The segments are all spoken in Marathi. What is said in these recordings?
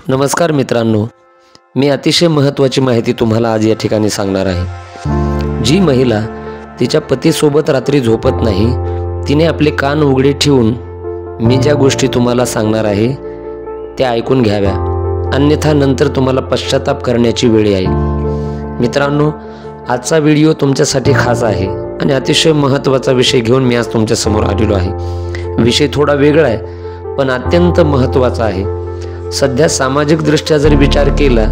नमस्कार मित्रांनो, मी अतिशय महत्त्वाची माहिती तुम्हाला आज या ठिकाणी सांगणार आहे। जी महिला तिच्या पतीसोबत रात्री झोपत नाही, तिने आपले कान उघडे ठेवून मी ज्या गोष्टी तुम्हाला सांगणार आहे त्या ऐकून घ्याव्या, अन्यथा नंतर तुम्हाला पश्चाताप करण्याची वेळ येईल। मित्रांनो, आजचा व्हिडिओ तुमच्यासाठी खास आहे आणि अतिशय महत्त्वाचा विषय घेऊन मी आज तुमच्या समोर आलेलो आहे। विषय थोडा वेगळा आहे पण अत्यंत महत्त्वाचा आहे। सध्या सामाजिक दृष्ट्या जर विचार केला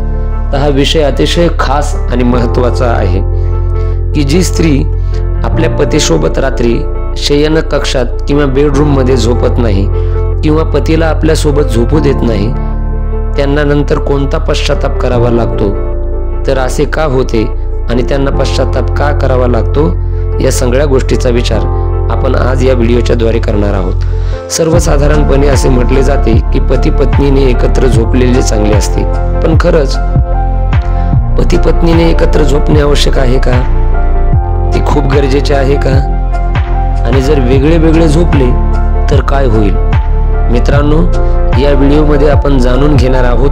तर हा विषय अतिशय खास आणि महत्त्वाचा आहे की जी स्त्री आपल्या पतीसोबत रात्री शयन कक्षात किंवा बेडरूम मध्ये झोपत नाही किंवा पतीला आपल्या सोबत झोपू देत नाही, त्यांना नंतर कोणता पश्चाताप करावा लागतो, तर असे का होते आणि त्यांना पश्चाताप का करावा लागतो, या सगळ्या गोष्टीचा विचार आपण आज या व्हिडिओच्या द्वारे करणार आहोत। सर्वसाधारणपणे असे म्हटले जाते की पती पत्नीने एकत्र झोपलेले चांगले असते, पण खरंच पती पत्नीने एकत्र झोपणे आवश्यक आहे का? ते खूप गरजेचे आहे का? आणि जर वेगळे वेगळे झोपले तर काय होईल? मित्रांनो, या व्हिडिओमध्ये आपण जाणून घेणार आहोत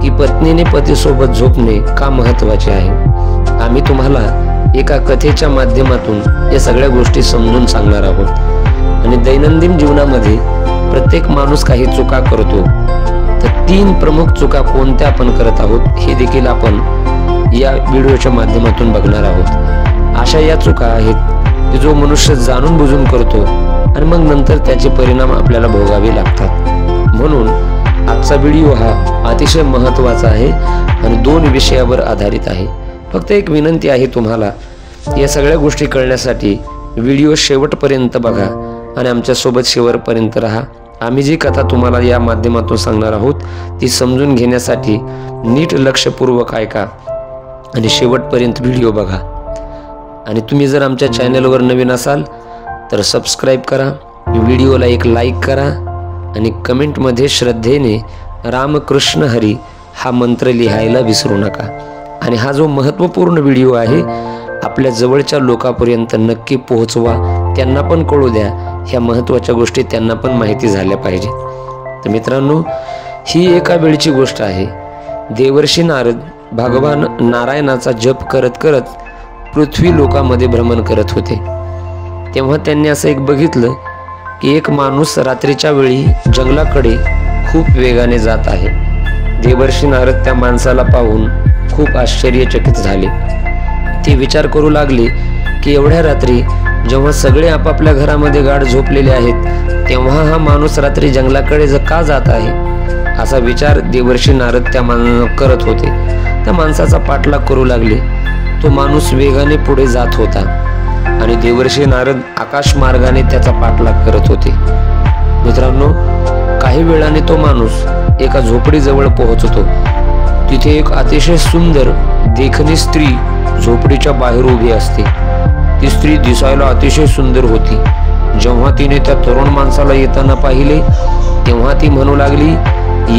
की पत्नीने पतीसोबत झोपणे का महत्त्वाचे आहे। आम्ही तुम्हाला एका कथेच्या माध्यमातून या सगळ्या गोष्टी समजून सांगणार आहोत। आणि दैनंदिन जीवनामध्ये प्रत्येक माणूस काही चुका करतो, तर 3 प्रमुख चुका कोणत्या आपण करत आहोत हे देखील आपण या व्हिडिओच्या माध्यमातून बघणार आहोत। अशा या चुका आहेत की जो मनुष्य जाणून बुजून करतो आणि मग नंतर त्याचे परिणाम आपल्याला भोगावे लागतात। म्हणून आजचा व्हिडिओ हा अतिशय महत्त्वाचा आहे आणि 2 विषयावर आधारित आहे। फक्त एक विनंती आहे तुम्हाला, या सगळ्या गोष्टी कळण्यासाठी व्हिडिओ शेवटपर्यंत बघा आणि आमच्या सोबत शेवटपर्यंत राहा। आम्ही जी कथा तुम्हाला या माध्यमातून सांगणार आहोत ती समजून घेण्यासाठी नीट लक्षपूर्वक ऐका आणि शेवटपर्यंत व्हिडिओ बघा। आणि तुम्ही जर आमच्या चॅनलवर नवीन असाल तर सबस्क्राईब करा, व्हिडिओला एक लाईक करा आणि कमेंटमध्ये श्रद्धेने रामकृष्ण हरी हा मंत्र लिहायला विसरू नका। आणि हा जो महत्त्वपूर्ण व्हिडिओ आहे आपल्या जवळच्या लोकांपर्यंत नक्की पोहोचवा, त्यांना पण कळू द्या, ह्या महत्त्वाच्या गोष्टी त्यांना पण माहिती झाल्या पाहिजे। तर मित्रांनो, ही एका वेळची गोष्ट आहे। देवर्षी नारद भगवान नारायणाचा जप करत करत पृथ्वी लोकांमध्ये भ्रमण करत होते। तेव्हा त्यांनी असं एक बघितलं की एक माणूस रात्रीच्या वेळी जंगलाकडे खूप वेगाने जात आहे। देवर्षी नारद त्या माणसाला पाहून खूप आश्चर्यचकित झाले। ते विचार करू लागले की एवढ्या रात्री जेव्हा सगळे आपापल्या घरामध्ये गाढ झोपलेले आहेत, तेव्हा हा माणूस रात्री जंगलाकडे का जात आहे, असा विचार देवर्षी नारद करत होते। त्या माणसाचा पाठलाग करू लागले। तो माणूस वेगाने पुढे जात होता आणि देवर्षी नारद आकाश मार्गाने त्याचा पाठलाग करत होते। मित्रांनो, काही वेळाने तो माणूस एका झोपडीजवळ पोहोचतो। तिथे एक अतिशय सुंदर देखणी स्त्री झोपडीच्या बाहेर उभी असते। ती स्त्री दिसायला अतिशय सुंदर होती। जेव्हा तिने त्या तरुण माणसाला येताना पाहिले तेव्हा ती म्हणू लागली,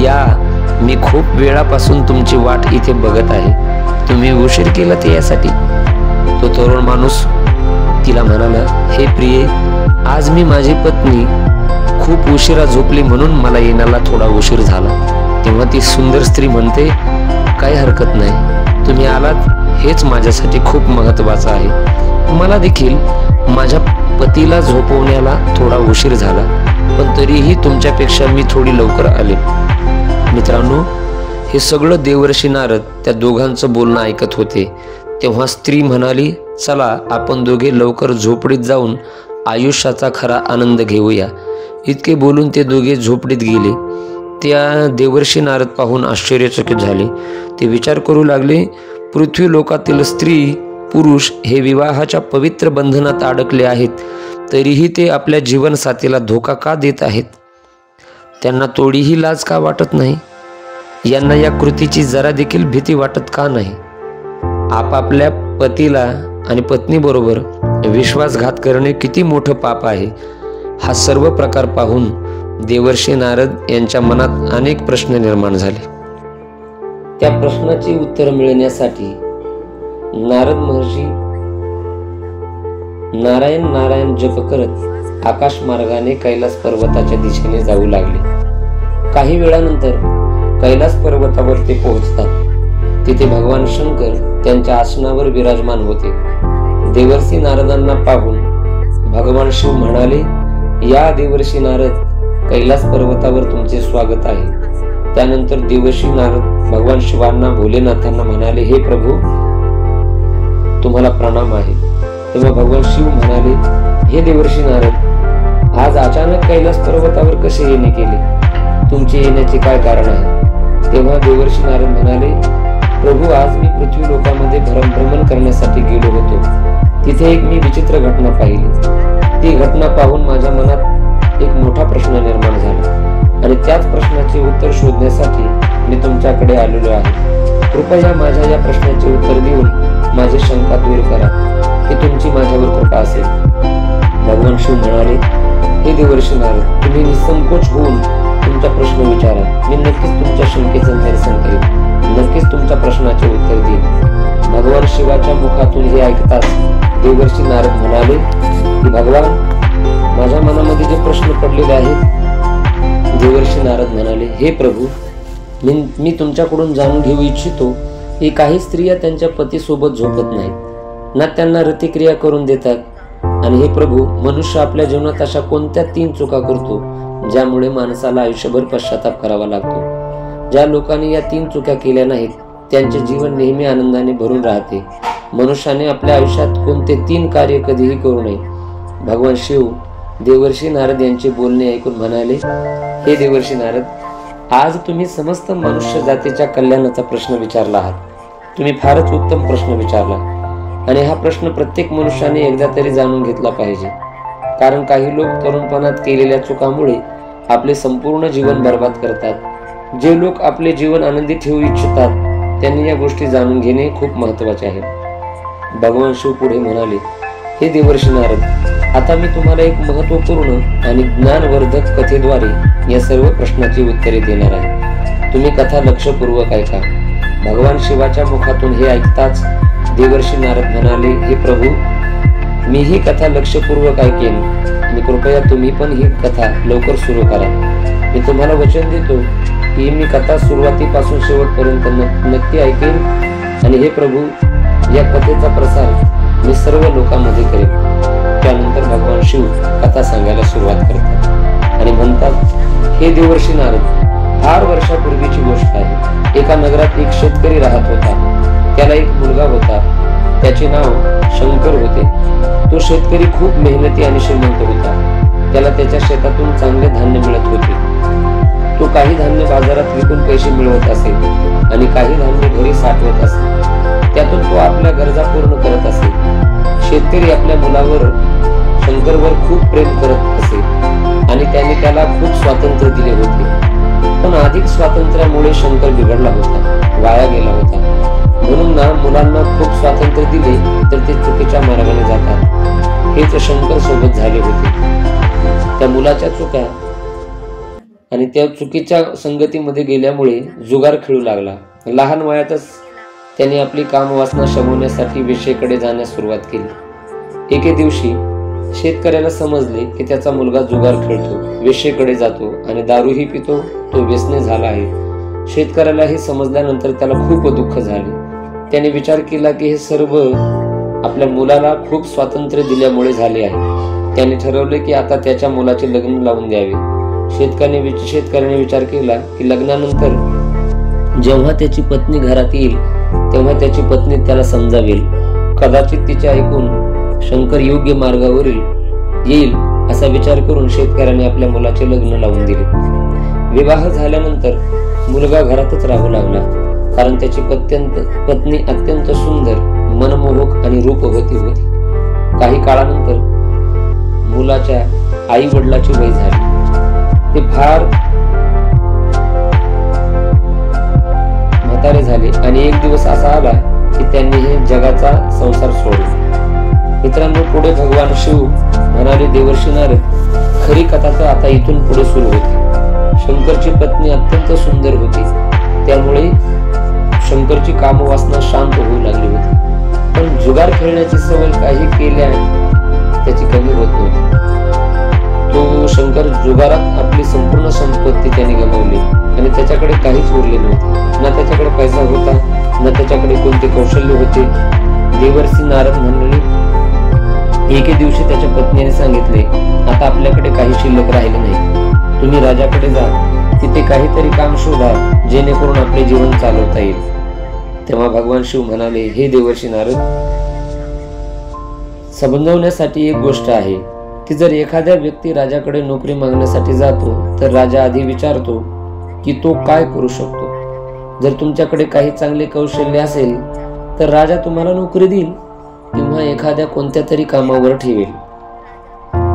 या, मी खूप वेळापासून तुमची वाट इथे बघत आहे, तुम्ही उशीर केला ते यासाठी। तो तरुण माणूस तिला म्हणाला, हे प्रिये, आज मी माझी पत्नी खूप उशिरा झोपली म्हणून मला येण्याला थोडा उशीर झाला। तेव्हा ती सुंदर स्त्री म्हणते, काही हरकत नाही, तुम्ही आलात हेच माझ्यासाठी खूप महत्त्वाचं आहे। मला देखील माझ्या पतीला झोपवण्याला थोडा उशीर झाला, पण तरीही तुमच्यापेक्षा मी थोडी लवकर आले। मित्रांनो, हे सगळं देवर्षी नारद त्या दोघांचं बोलणं ऐकत होते। तेव्हा स्त्री म्हणाली, चला आपण दोघे लवकर झोपडीत जाऊन आयुष्याचा खरा आनंद घेऊया। इतके बोलून ते दोघे झोपडीत गेले। त्या देवर्षी नारद पाहून आश्चर्यचकित झाले। ते विचार करू लागले, पृथ्वी लोकातील स्त्री पुरुष हे विवाहाच्या पवित्र बंधनात अडकले आहेत, तरीही ते आपल्या जीवनसाथीला धोका का देत आहेत? त्यांना थोडीही लाज का वाटत नाही? यांना या कृतीची जरा देखील भीती वाटत का नाही? आपापल्या पतीला आणि पत्नीबरोबर विश्वासघात करणे किती मोठं पाप आहे। हा सर्व प्रकार पाहून देवर्षी नारद यांच्या मनात अनेक प्रश्न निर्माण झाले। त्या प्रश्नाची उत्तर मिळण्यासाठी नारद महर्षी नारायण नारायण जप करत आकाश मार्गाने कैलास पर्वताच्या दिशेने जाऊ लागले। काही वेळानंतर कैलास पर्वतावर ते पोहोचतात. तिथे भगवान शंकर त्यांच्या आसनावर विराजमान होते. देवर्षी नारदांना पाहून भगवान शिव म्हणाले, या देवर्षी नारद, कैलास पर्वतावर तुमचे स्वागत आहे. त्यानंतर देवर्षी नारद भगवान शिवांना भोलेनाथांना म्हणाले, हे प्रभू, तुम्हाला प्रणाम आहे. तेव्हा भगवान शिव म्हणाले, हे देवर्षी नारद, आज अचानक कैलास पर्वतावर कसे येणे केले? तुमचे येण्याचे काय कारण आहे? तेव्हा देवर्षी नारद म्हणाले, प्रभू, आज मी पृथ्वी लोकांमध्ये भ्रमण करण्यासाठी गेलो होतो. तिथे एक मी विचित्र घटना पाहिली. ती घटना पाहून माझ्या मनात एक मोठा प्रश्न निर्माण झाला आणि त्याच प्रश्नाचे उत्तर शोधण्यासाठी मी तुमच्याकडे आलेलो आहे. कृपया माझ्या या प्रश्नाचे उत्तर देऊन माझी शंका दूर करा, ही तुमची माझ्यावर कृपा असेल. भगवान शिव म्हणाले, हे देवर्षी नारद, तुम्ही निसंकोच होऊन तुमचा प्रश्न विचारा. मी नक्कीच तुमच्या शंकेचं निरसन करेन, नक्कीच तुमच्या प्रश्नाचे उत्तर देईन. भगवान शिवाच्या मुखातून हे ऐकताच देवर्षी नारद म्हणाले की भगवान, माझ्या मनामध्ये जे प्रश्न पडलेले आहेत. देवर्षी नारद म्हणाले, हे प्रभू, मी तुमच्याकडून जाणून घेऊ इच्छितो की काही स्त्रिया त्यांच्या पतीसोबत झोपत नाहीत ना त्यांना रतिक्रिया करून देतात. आणि हे प्रभू, मनुष्य आपल्या जीवनात अशा कोणत्या 3 चुका करतो ज्यामुळे माणसाला आयुष्यभर पश्चाताप करावा लागतो? ज्या लोकांनी या 3 चुका केल्या नाहीत त्यांचे जीवन नेहमी आनंदाने भरून राहते. मनुष्याने आपल्या आयुष्यात कोणते 3 कार्य कधीही करू नये. भगवान शिव देवर्षी नारद यांचे बोलणे ऐकून म्हणाले, हे देवर्षी नारद, आज तुम्ही समस्त मनुष्य जातीच्या कल्याणाचा प्रश्न विचारला आहात. तुम्ही फारच उत्तम प्रश्न विचारला आणि हा प्रश्न प्रत्येक मनुष्याने एकदा तरी जाणून घेतला पाहिजे. कारण काही लोक तरुणपणात केलेल्या चुकामुळे आपले संपूर्ण जीवन बर्बाद करतात. जे लोक आपले जीवन आनंदी ठेवू इच्छितात त्यांनी या गोष्टी जाणून घेणे खूप महत्त्वाचे आहे. भगवान शिव पुढे म्हणाले, हे देवर्षी नारद, आता मी तुम्हाला एक महत्त्वपूर्ण आणि ज्ञानवर्धक कथेद्वारे या सर्व प्रश्नाची उत्तरे देणार आहे. तुम्ही कथा लक्षपूर्वक ऐका. भगवान शिवाच्या मुखातून हे ऐकताच देवर्षी नारद म्हणाले, हे प्रभू, मी ही कथा लक्षपूर्वक ऐकेन आणि कृपया तुम्ही पण ही कथा लवकर सुरू करा. मी तुम्हाला वचन देतो की मी कथा सुरुवातीपासून शेवटपर्यंत नक्की ऐकेन आणि हे प्रभू, या कथेचा प्रसार मी सर्व लोकांमध्ये करेन. त्यानंतर भगवान शिव कथा सांगायला सुरुवात करतात आणि म्हणतात, हे देवर्षी नारद, फार वर्षापूर्वीची गोष्ट आहे. एका नगरात एक शेतकरी राहत होता. त्याला एक मुलगा होता. त्याचे नाव शंकर होते. तो शेतकरी खूप मेहनती आणि श्रीमंत होता. त्याला त्याच्या शेतातून चांगले धान्य मिळत होते. तो काही धान्य बाजारात विकून पैसे मिळवत असे आणि काही धान्य घरी साठवत असे. त्यातून तो आपल्या गरजा पूर्ण करत असे. शेतकरी आपल्या मुलावर, शंकरवर खूप प्रेम करत असे आणि त्याने त्याला खूप स्वातंत्र्य दिले होते. पण अधिक स्वातंत्र्यामुळे शंकर बिघडला होता, वाया गेला होता. म्हणून ना, मुलांना खूप स्वातंत्र्य दिले तर ते चुकीच्या मार्गाने जातात. हेच शंकर सोबत झाले होते. त्या मुलाच्या चुका आणि त्या चुकीच्या संगतीमध्ये गेल्यामुळे जुगार खेळू लागला. लहान वयातच त्याने आपली कामवासना शमवण्यासाठी वेश्येकडे जाण्यास सुरुवात केली. एके दिवशी शेतकऱ्याला समजले की त्याचा मुलगा जुगार खेळतो, वेश्येकडे जातो आणि दारूही पितो. तो व्यसनी झाला आहे. शेतकऱ्याला हे समजल्यानंतर त्याला खूप दुःख झाले. त्याने विचार केला की हे सर्व आपल्या मुलाला खूप स्वातंत्र्य दिल्यामुळे झाले आहे. त्याने ठरवले की आता त्याच्या मुलाचे लग्न लावून द्यावे. शेतकऱ्याने विचार केला की लग्नानंतर जेव्हा त्याची पत्नी घरात येईल तेव्हा त्याची पत्नी त्याला समजावेल. कदाचित तिचे ऐकून शंकर योग्य मार्गावर येईल असा विचार करून शेतकऱ्याने आपल्या मुलाचे लग्न लावून दिले. विवाह झाल्यानंतर मुलगा घरातच राहू लागला कारण त्याची पत्नी अत्यंत सुंदर, मनमोहक आणि रूपवती होती. काही काळानंतर मुलाच्या आई वडिलाची वय झाली. ते फार म्हातारे झाले आणि एक दिवस असा आला की त्यांनी हे जगाचा संसार सोडला. मित्रांनो, पुढे भगवान शिव म्हणाले, देवर्षी नारद, खरी कथा तर आता इथून पुढे सुरू होती. शंकरची पत्नी अत्यंत सुंदर होती. त्यामुळे शंकरची कामवासना शांत होऊ लागली होती. पण जुगार खेळण्याची सवय काही केल्या त्याची कमी होत नव्हती. तो शंकर जुगारात आपली संपूर्ण संपत्ती त्याने गमावली आणि त्याच्याकडे काहीच उरले नव्हते. ना त्याच्याकडे पैसा होता, ना त्याच्याकडे कोणते कौशल्य होते. देवर्षी नारद म्हणले, एके दिवशी त्याच्या पत्नीने सांगितले, आता आपल्याकडे काही शिल्लक राहिले नाही. तुम्ही राजाकडे जा, तिथे काहीतरी काम शोधा जेणेकरून आपले जीवन चालवता येईल. तेव्हा भगवान शिव म्हणाले, हे देवर्षी नारद, समजवण्यासाठी एक गोष्ट आहे की जर एखाद्या व्यक्ती राजाकडे नोकरी मागण्यासाठी जातो तर राजा आधी विचारतो की तो काय करू शकतो. जर तुमच्याकडे काही चांगले कौशल्य असेल तर राजा तुम्हाला नोकरी देईल किंवा एखाद्या कोणत्या तरी कामावर ठेवेल.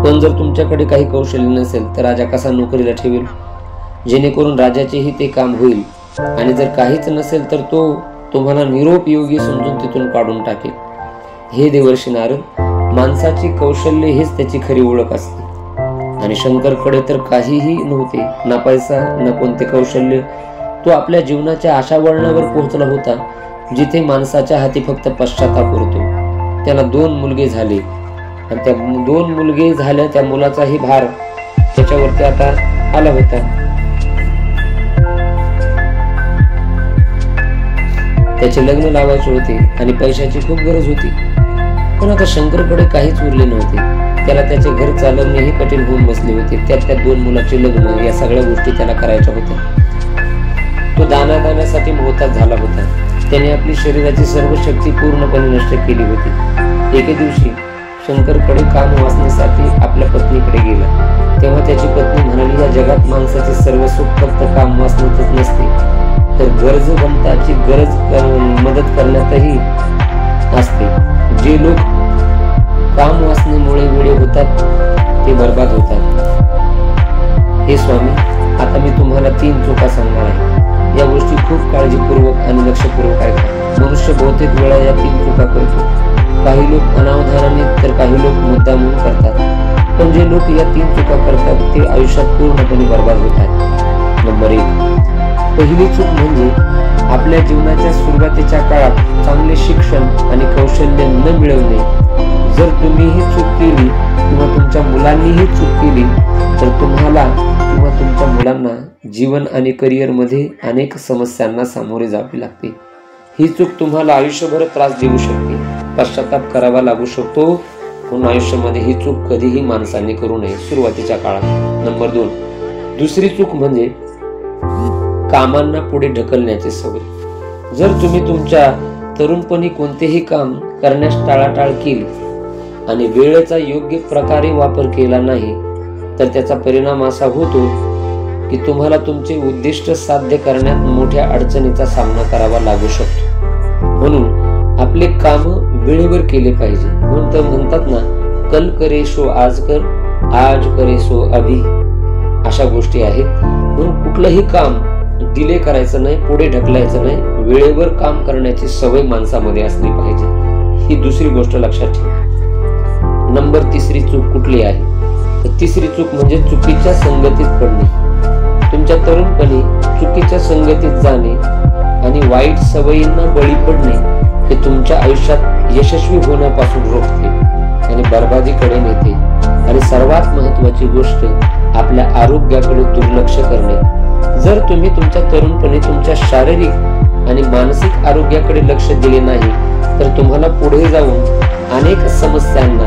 पण जर तुमच्याकडे काही कौशल्य नसेल तर राजा कसा नोकरीला ठेवेल? जेणेकरून राजाचेही ते काम होईल आणि जर काहीच नसेल तर तो तुम्हाला निरोप योगी समजून तिथून काढून टाकेल. हे देवर्षी नारद, माणसाची कौशल्य हीच त्याची खरी ओळख असते. आणि शंकरकडे तर काहीही नव्हते, ना पैसा ना कोणते कौशल्य. तो आपल्या जीवनाच्या अशा वळणावर पोहोचला होता जिथे माणसाच्या हाती फक्त पश्चाताप उरतो. त्याला 2 मुलगे झाले आणि त्या 2 मुलगे झाल्या, त्या मुलाचाही भार त्याच्यावरती आता आला होता. त्याचे लग्न लावायचे होते आणि पैशाची खूप गरज होती. पण आता शंकरकडे काहीच उरले नव्हते. त्याला त्याचे घर चालवणेही कठीण होऊन बसले होते. त्यात त्या 2 मुलाचे लग्न, या सगळ्या गोष्टी त्याला करायच्या होत्या. तो दानासाठी मोहताज झाला होता. त्याने आपली शरीराची सर्व शक्ती पूर्णपणे नष्ट केली होती. एके दिवशी शंकरकडे काम वाचण्यासाठी आपल्या पत्नीकडे गेला. तेव्हा त्याची पत्नी म्हणाली, या जगात माणसाचे सर्व सुख फक्त काम वाचण्यातच नसते, तर गरजवंताची मदत करण्यातही असते. जे लोक काम वासनेमुळे वेडे होतात ते बर्बाद होतात. हे स्वामी, आता मी तुम्हाला 3 चुका सांगणार आहे. या गोष्टी खूप काळजीपूर्वक आणि लक्षपूर्वक ऐका. मनुष्य बहुतेक वेळा या 3 चुका करतो. काही लोक अनावधानाने तर काही लोक मुद्दामून करतात. पण जे लोक या 3 चुका करतात ते आयुष्यात पूर्णपणे बर्बाद होतात. नंबर 1, पहिली चूक म्हणजे आपल्या जीवनाच्या सुरुवातीच्या काळात चांगले शिक्षण आणि कौशल्य न मिळवणे. जर तुम्ही ही चूक केली किंवा तुमच्या मुलांनीही चूक केली तर तुम्हाला किंवा तुमच्या मुलांना जीवन आणि करिअर मध्ये अनेक समस्यांना सामोरे जावे लागते. ही चूक तुम्हाला आयुष्यभर त्रास देऊ शकते, पश्चाताप करावा लागू शकतो. म्हणून आयुष्यामध्ये ही चूक कधीही माणसाने करू नये सुरुवातीच्या काळात. नंबर 2, दुसरी चूक म्हणजे कामांना पुढे ढकलण्याची सवय. जर तुम्ही तुमच्या तरुणपणी कोणतेही काम करण्यास टाळाटाळ केली आणि वेळेचा योग्य प्रकारे वापर केला नाही तर त्याचा परिणाम असा होतो की तुम्हाला तुमचे उद्दिष्ट साध्य करण्यात मोठ्या अडचणीचा सामना करावा लागू शकतो. म्हणून आपले काम वेळेवर केले पाहिजे. म्हणून तर म्हणतात ना, कल करे सो आज कर, आज करे सो अभी, अशा गोष्टी आहेत. म्हणून कुठलंही काम डिले करायचं नाही, पुढे ढकलायचं नाही. वेळेवर काम करण्याची सवय माणसामध्ये असली पाहिजे. ही दुसरी गोष्ट लक्षात ठेवा. नंबर 3 चूक कुठली आहे? तर 3री चूक म्हणजे चुकीच्या संगतीत पडणे. तुमच्या तरुणपणी चुकीच्या संगतीत जाणे आणि वाईट सवयींना बळी पडणे हे तुमच्या आयुष्यात यशस्वी होण्यापासून रोखते आणि बर्बादीकडे नेते. आणि सर्वात महत्वाची गोष्ट, आपल्या आरोग्याकडे दुर्लक्ष करणे. जर तुम्ही तुमच्या तरुणपणी तुमच्या शारीरिक आणि मानसिक आरोग्याकडे लक्ष दिले नाही तर तुम्हाला पुढे जाऊन अनेक समस्यांना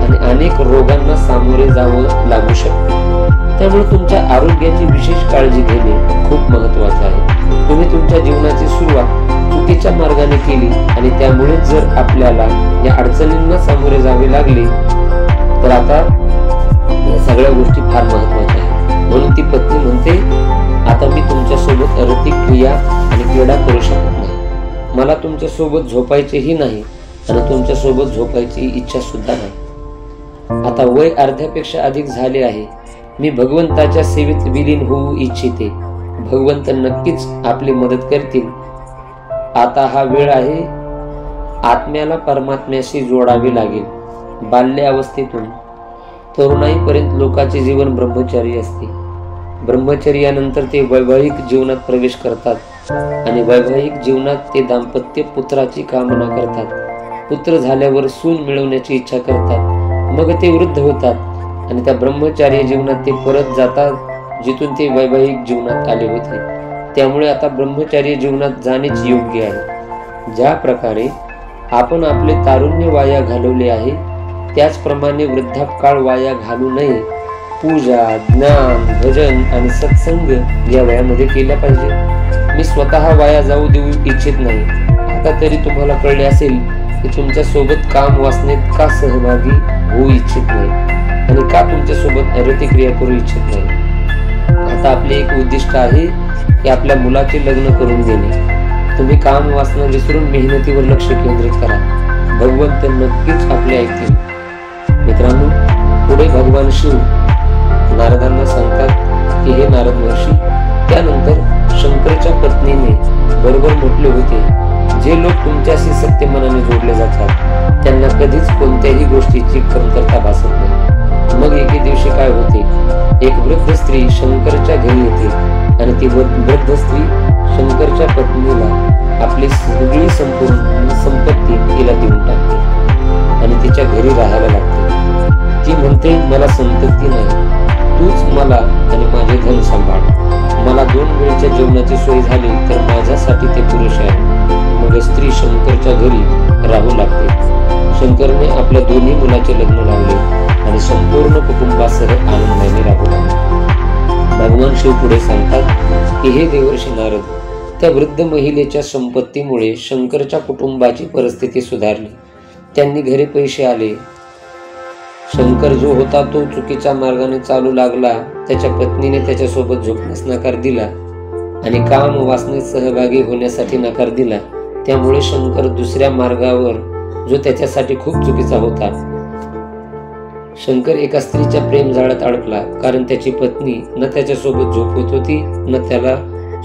आणि अनेक रोगांना सामोरे जावं लागू शकते. त्यामुळे तुमच्या आरोग्याची विशेष काळजी घेणे खूप महत्वाचे आहे. तुम्ही तुमच्या जीवनाची सुरुवात चुकीच्या मार्गाने केली आणि त्यामुळे जर आपल्याला या अडचणींना सामोरे जावे लागले तर आता या सगळ्या गोष्टी फार महत्वाच्या आहेत. म्हणून ती पत्नी म्हणते, आता मी तुमच्या सोबत आर्थिक क्रिया आणि क्रीडा करू शकत नाही. मला तुमच्या सोबत झोपायचेही नाही आणि तुमच्या सोबत झोपायची इच्छा सुद्धा नाही. आता वय अर्ध्यापेक्षा अधिक झाले आहे. मी भगवंताच्या सेवेत विलीन होऊ इच्छिते. भगवंत नक्कीच आपली मदत करतील. आता हा वेळ आहे. आत्म्याला परमात्म्याशी जोडावे लागेल. बाल्यावस्थेतून तरुणाईपर्यंत लोकांचे जीवन ब्रह्मचारी असते. ब्रह्मचर्यानंतर ते वैवाहिक जीवनात प्रवेश करतात आणि वैवाहिक जीवनात ते दाम्पत्य पुत्राची कामना करतात. पुत्र झाल्यावर सून मिळवण्याची इच्छा करतात. मग ते वृद्ध होतात आणि त्या ब्रह्मचार्य जीवनात ते परत जातात जिथून ते वैवाहिक जीवनात आले होते. त्यामुळे आता ब्रह्मचार्य जीवनात जाणेच योग्य आहे. ज्या प्रकारे आपण आपले तारुण्य वाया घालवले आहे, त्याचप्रमाणे वृद्धापकाळ वाया घालू नये. पूजा, ज्ञान, भजन आणि सत्संग या वयामध्ये केल्या पाहिजे. मी स्वतः वाया जाऊ देऊ इच्छित नाही. आता तरी तुम्हाला कळले असेल की तुमच्या सोबत काम वासनेत का सहभागी होऊ इच्छित नाही आणि का तुमच्या सोबत प्रतिक्रिया करू इच्छित नाही. आता आपले एक उद्दिष्ट आहे की आपल्या मुलाचे लग्न करून देणे. तुम्ही काम वासना विसरून मेहनतीवर लक्ष केंद्रित करा. भगवंत नक्कीच आपले ऐकतील. मित्रांनो, पुढे भगवान शिव नारदांना सांगतात की हे नारद महर्षी, त्यानंतर शंकरच्या पत्नीने बरोबर म्हटले होते, जे लोक तुमच्याशी सत्यमनाने जोडले जातात त्यांना कधीच कोणत्याही गोष्टीची कमतरता भासत नाही. मग एके दिवशी काय होते, एक वृद्ध स्त्री शंकरच्या घरी येते आणि ती वृद्ध स्त्री शंकरच्या पत्नीला आपली सगळी संपूर्ण संपत्ती तिला देऊन टाकते आणि तिच्या घरी राहायला लागते. ती म्हणते, मला संपत्ती नाही, तूच मला आणि माझे धन सांभाळ. मला 2 वेळच्या जेवणाची सोय झाली तर माझ्यासाठी ते पुरुष आहे. मग स्त्री शंकरच्या घरी राहू लागते. शंकरने आपल्या दोन्ही मुलाचे लग्न लावले आणि संपूर्ण कुटुंबासह आनंदाने राहू लागले. भगवान शिव पुढे सांगतात की हे देवर्षी नारद, त्या वृद्ध महिलेच्या संपत्तीमुळे शंकरच्या कुटुंबाची परिस्थिती सुधारली. त्यांनी घरी पैसे आले. शंकर जो होता तो चुकीच्या मार्गाने चालू लागला. त्याच्या पत्नीने त्याच्यासोबत झोपण्यास नकार दिला आणि काम वासनेत सहभागी होण्यासाठी नकार दिला. त्यामुळे शंकर दुसऱ्या मार्गावर, जो त्याच्यासाठी खूप चुकीचा होता. शंकर एका स्त्रीच्या प्रेम जाळ्यात अडकला, कारण त्याची पत्नी न त्याच्यासोबत झोपत होती, न त्याला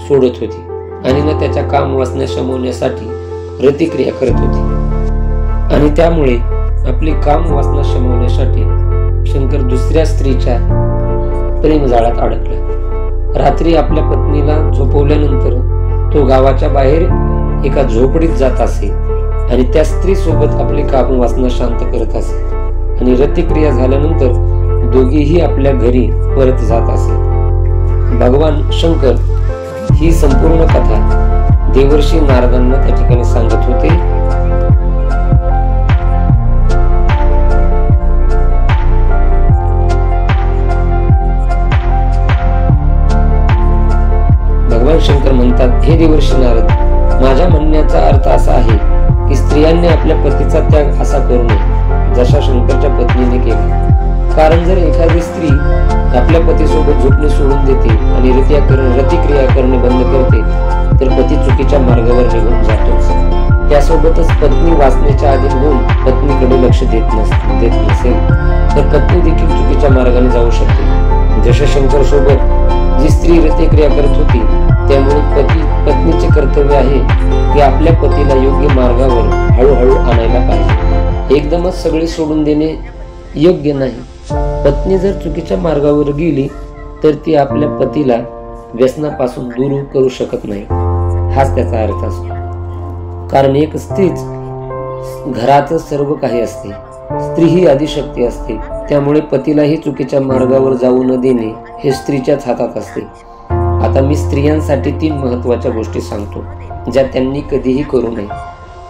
सोडत होती आणि न त्याच्या काम वासना शमवण्यासाठी प्रतिक्रिया करत होती. आणि त्यामुळे आपली काम वासना शमवण्यासाठी शंकर दुसऱ्या स्त्रीच्या प्रेम जाळ्यात अडकला. रात्री आपल्या पत्नीला झोपवल्यानंतर तो गावाच्या बाहेर एका झोपडीत जात असे आणि त्या स्त्री सोबत आपली काम वासना शांत करत असे आणि रतिक्रिया झाल्यानंतर दोघेही आपल्या घरी परत जात असे. भगवान शंकर ही संपूर्ण कथा देवर्षी नारदांना त्या ठिकाणी सांगत होते. भगवान शंकर म्हणतात, हे देवर्षी नारद, माझ्या म्हणण्याचा अर्थ असा आहे की स्त्रियांनी आपल्या पतीचा त्याग असा करू नये जशा शंकरच्या पत्नीने केला. कारण जर एखादी स्त्री आपल्या पतीसोबत झोपणे सोडून देते आणि रतिक्रिया करणे बंद करते तर पती चुकीच्या मार्गावर निघून जातोच. त्यासोबतच पत्नी वासनेच्या अधीन होऊन पत्नीकडे लक्ष देत नसेल तर पत्नी देखील चुकीच्या मार्गाने जाऊ शकते. जशा शंकर सोबत जी स्त्री रतिक्रिया करत होती, त्यामुळे पत्नीचे कर्तव्य आहे की आपल्या पतीला योग्य मार्गावर हळूहळू आणायला पाहिजे. एकदमच सगळे सोडून देणे योग्य नाही. पत्नी जर चुकीच्या मार्गावर गेली तर ती आपल्या पतीला व्यसनापासून दूर करू शकत नाही. हाच त्याचा अर्थ असतो. कारण एक स्त्रीच घराचं सर्व काही असते. स्त्री ही आदिशक्ती असते. त्यामुळे पतीलाही चुकीच्या मार्गावर जाऊ न देणे हे स्त्रीच्याच हातात असते. आता मी स्त्रियांसाठी 3 महत्वाच्या गोष्टी सांगतो ज्या त्यांनी कधीही करू नये.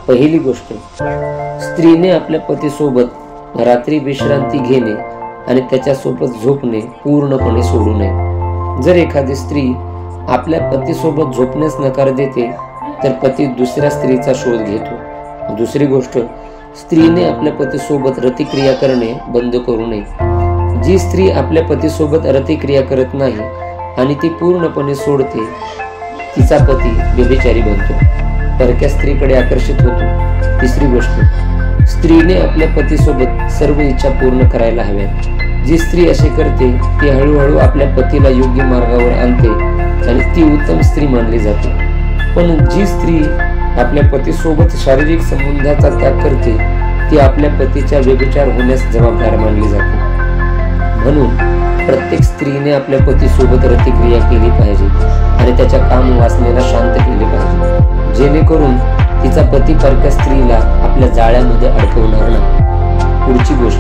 पहिली गोष्ट, स्त्रीने आपल्या पतीसोबत रात्री विश्रांती घेणे आणि त्याच्यासोबत झोपणे पूर्णपणे सोडू नये. जर एखादी स्त्री आपल्या पतीसोबत झोपण्यास नकार देते तर पती दुसऱ्या स्त्रीचा शोध घेतो. दुसरी गोष्ट, स्त्रीने आपल्या पतीसोबत रतिक्रिया करणे बंद करू नये. जी स्त्री आपल्या पतीसोबत रतिक्रिया करत नाही आणि ती पूर्णपणे सोडते, तिचा पती व्यभिचारी बनतो, परक्या स्त्रीकडे आकर्षित होतो. तिसरी गोष्ट, स्त्रीने आपल्या पतीसोबत सर्व इच्छा पूर्ण करायला हव्यात. जी स्त्री असे करते ती हळूहळू आपल्या पतीला योग्य मार्गावर आणते आणि ती उत्तम स्त्री मानली जाते. पण जी स्त्री आपल्या पतीसोबत शारीरिक संबंधाचा त्याग करते ती आपल्या पतीच्या व्यभिचार होण्यास जबाबदार मानली जाते. म्हणून प्रत्येक स्त्रीने आपल्या पतीसोबत रतिक्रिया केली पाहिजे आणि त्याच्या काम वासनेला शांत केले पाहिजे, जेणेकरून तिचा पती परक्या स्त्रीला आपल्या जाळ्यामध्ये अडकवणार नाही. पुढची गोष्ट,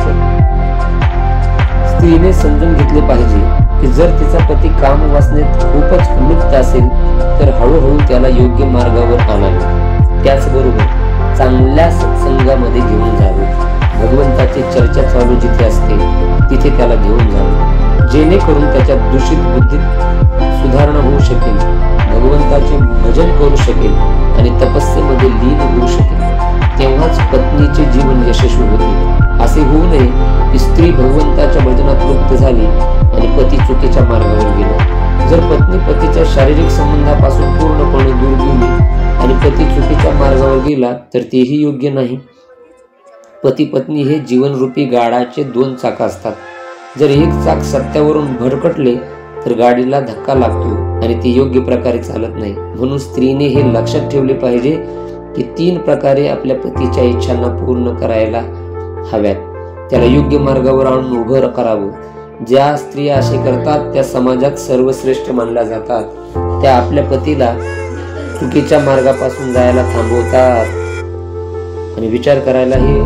स्त्रीने समजून घेतले पाहिजे की जर तिचा पती काम वासनेत खूपच लुप्त असेल तर हळूहळू त्याला योग्य मार्गावर आणावे, त्याचबरोबर चांगल्या सत्संगामध्ये घेऊन जावे, भगवंताची चर्चा चालू जिथे असते तिथे त्याला घेऊन जावे, जेणेकरून त्याच्या दूषित बुद्धीत सुधारणा होऊ शकेल, भगवंताचे भजन करू शकेल आणि तपस्येमध्ये लीन होऊ शकेल, तेव्हाच पत्नीचे जीवन यशस्वी होते। असे होऊ नये की स्त्री भगवंताच्या भजनात लुप्त झाली आणि पती चुकीच्या मार्गावर गेला। जर पत्नी पतीच्या शारीरिक संबंधापासून पूर्णपणे दूर गेली आणि पती चुकीच्या मार्गावर गेला तर तेही योग्य नाही। पती पत्नी हे जीवनरूपी गाडाचे दोन चाक असतात। जर एक चाक सत्यावरून भरकटले तर गाडीला धक्का लागतो आणि ती योग्य प्रकारे चालत नाही। म्हणून स्त्रीने हे लक्षात ठेवले पाहिजे की 3 प्रकारे आपल्या पतीच्या इच्छांना पूर्ण करायला हव्यात, त्याला योग्य मार्गावर आणून उभं करावं। ज्या स्त्रिया असे करतात त्या समाजात सर्वश्रेष्ठ मानल्या जातात, त्या आपल्या पतीला चुकीच्या मार्गापासून जायला थांबवतात आणि विचार करायलाही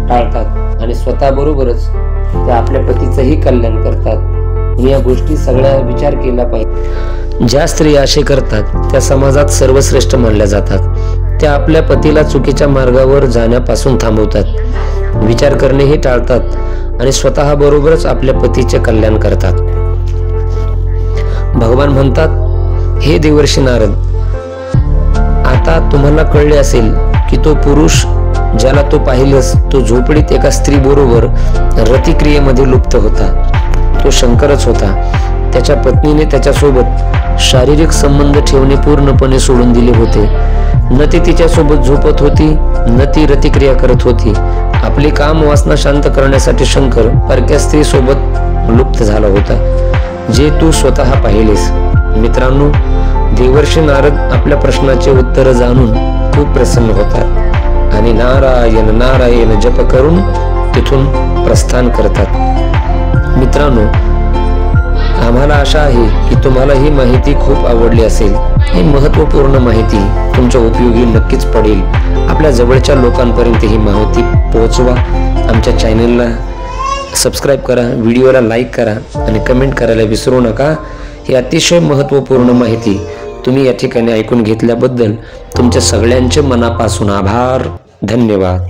टाळतात आणि स्वतःबरोबरच त्या आपल्या पतीचंही कल्याण करतात। म्हणून या गोष्टी सगळ्या विचार केला पाहिजे। ज्या स्त्रिया असे करतात त्या समाजात सर्वश्रेष्ठ मानल्या जातात, त्या आपल्या पतीला चुकीच्या मार्गावर जाण्यापासून थांबवतात, विचार करणे हे टाळतात आणि स्वतः बरोबरच आपल्या पतीचे कल्याण करतात। भगवान म्हणतात, हे देवर्षी नारद, आता तुम्हाला कळले असेल की तो पुरुष ज्याला तो पाहिलंस तो झोपडीत एका स्त्री बरोबर रतिक्रियेमध्ये लुप्त होता, तो शंकरच होता। त्याच्या पत्नीने त्याच्यासोबत शारीरिक संबंध ठेवणे पूर्णपणे सोडून दिले होते। न ती तिच्यासोबत झोपत होती न ती रतिक्रिया करत होती। आपली काम वासना शांत करण्यासाठी शंकर परक्या स्त्री सोबत लुप्त झाला होता, जे तू स्वतः पाहिलेस। मित्रांनो, देवर्षी नारद आपल्या प्रश्नाचे उत्तर जाणून खूप प्रसन्न होतात आणि नारायण नारायण जप करून तिथून प्रस्थान करतात। मित्रांनो, आम्हाला आशा आहे की तुम्हाला ही माहिती खूप आवडली असेल। ही महत्त्वपूर्ण माहिती तुमच्या उपयोगी नक्कीच पडेल। आपल्या जवळच्या लोकांपर्यंत ही माहिती पोहोचवा। आमच्या चॅनलला सबस्क्राईब करा, व्हिडिओला लाईक करा आणि कमेंट करायला विसरू नका। ही अतिशय महत्त्वपूर्ण माहिती तुम्ही या ठिकाणी ऐकून घेतल्याबद्दल तुमच्या सगळ्यांचे मनापासून आभार, धन्यवाद।